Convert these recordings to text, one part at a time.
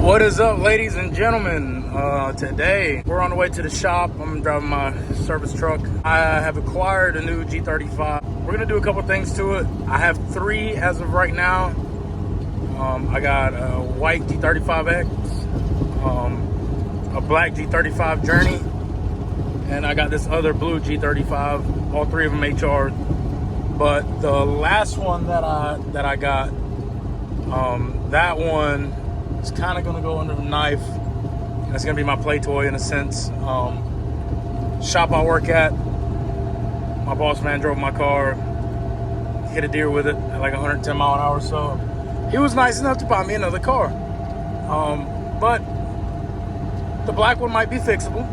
What is up, ladies and gentlemen? Today we're on the way to the shop. I'm driving my service truck. I have acquired a new G35. We're gonna do a couple things to it. I have three as of right now. I got a white G35X, a black G35 Journey, and I got this other blue G35. All three of them HR. But the last one that I got, that one is kind of gonna go under the knife. That's gonna be my play toy in a sense. Shop I work at, my boss man drove my car, hit a deer with it at like 110 mile an hour. So he was nice enough to buy me another car. But the black one might be fixable.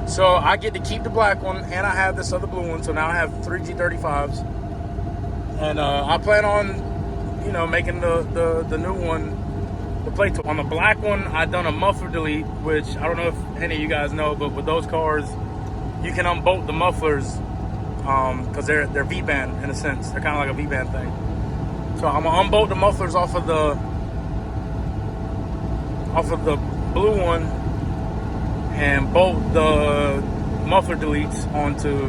So I get to keep the black one, and I have this other blue one. So now I have three G35s, and I plan on, making the new one the plate toy. On the black one, I done a muffler delete, which I don't know if any of you guys know, but with those cars, you can unbolt the mufflers because they're V-band in a sense. They're kind of like a V-band thing. So I'm gonna unbolt the mufflers off of the blue one and bolt the muffler deletes onto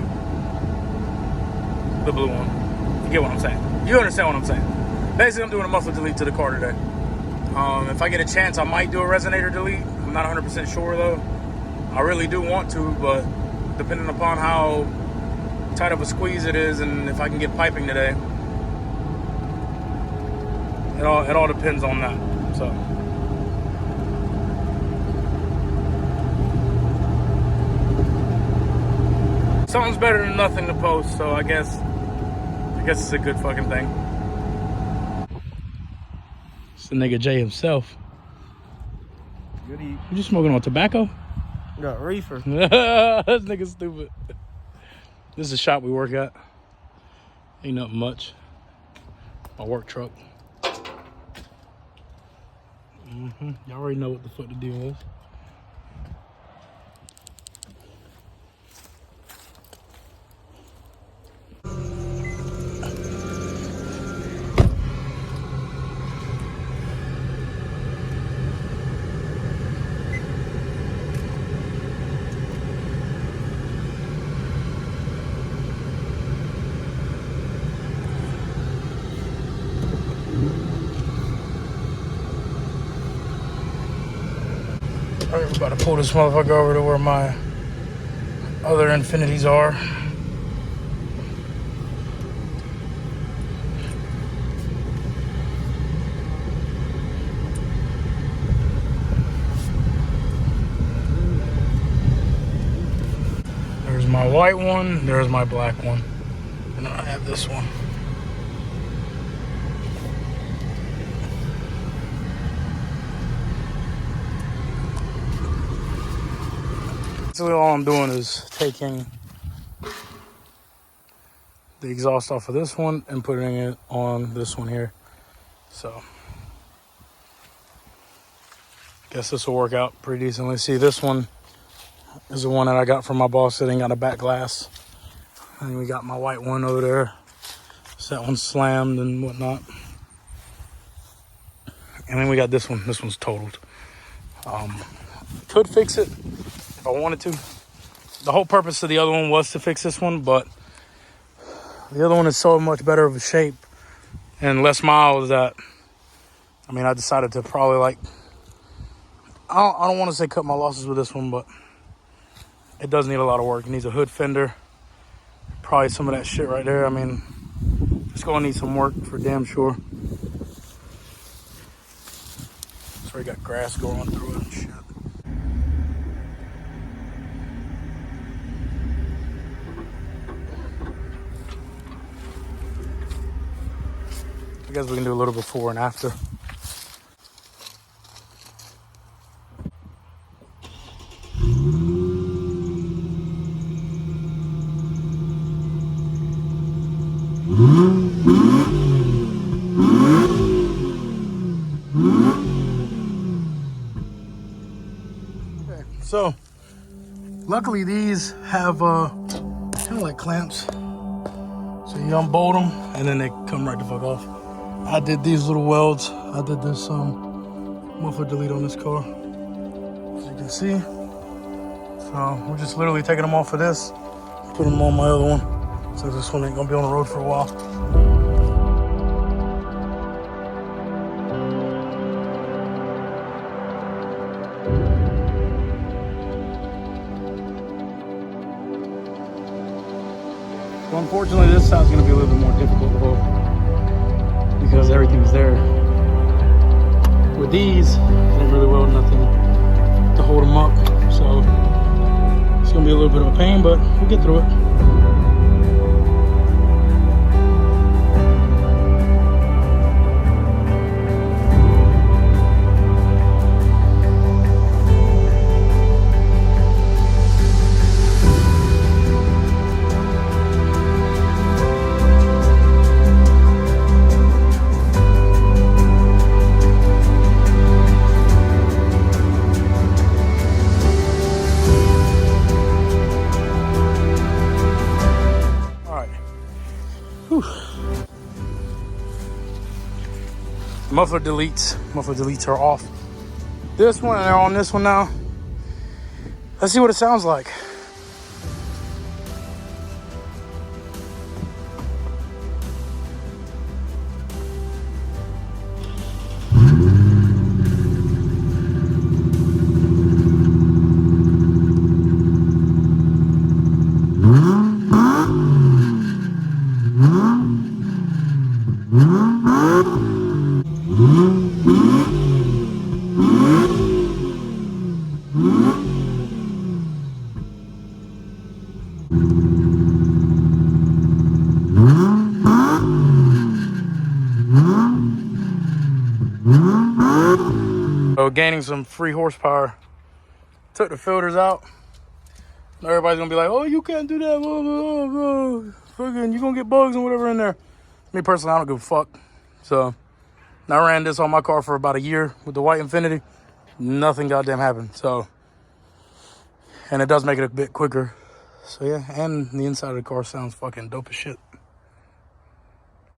the blue one. You get what I'm saying? You understand what I'm saying? Basically, I'm doing a muffler delete to the car today. If I get a chance, I might do a resonator delete. I'm not 100% sure though. I really do want to, but depending upon how tight of a squeeze it is and if I can get piping today, it all depends on that. So something's better than nothing to post, so I guess it's a good fucking thing. It's the nigga Jay himself. Good eat. You just smoking on tobacco? Got reefer. This nigga stupid. This is a shop we work at. Ain't nothing much. My work truck. Y'all already know what the fuck the deal is. Alright, we're about to pull this motherfucker over to where my other Infinities are. There's my white one, there's my black one, and then I have this one. Basically, all I'm doing is taking the exhaust off of this one and putting it on this one here. So, guess this will work out pretty decently. See, this one is the one that I got from my boss that ain't got a back glass. And we got my white one over there. So that one's slammed and whatnot. And then we got this one. This one's totaled. Could fix it if I wanted to. The whole purpose of the other one was to fix this one, but the other one is so much better of a shape and less miles that, I decided to probably I don't want to say cut my losses with this one, but it does need a lot of work. It needs a hood fender, probably some of that shit right there. It's gonna need some work for damn sure. So we got grass growing through it and shit. I guess we can do a little before and after. Okay, so luckily these have kind of like clamps. So you unbolt them and then they come right the fuck off. I did these little welds. I did this muffler delete on this car, as you can see. So we're just literally taking them off of this, putting them on my other one, so this one ain't gonna be on the road for a while. So unfortunately, this side's gonna be a little bit more difficult to hold because everything's there. With these, they ain't really well nothing to hold them up. So it's gonna be a little bit of a pain, but we'll get through it. Muffler deletes are off this one, and they're on this one now. Let's see what it sounds like. So gaining some free horsepower. Took the filters out. Everybody's gonna be like, "Oh, you can't do that. Blah, blah, blah. Fucking, you gonna get bugs and whatever in there." Me personally, I don't give a fuck. So I ran this on my car for about a year with the white Infinity. Nothing goddamn happened. So, and it does make it a bit quicker. So yeah, and the inside of the car sounds fucking dope as shit.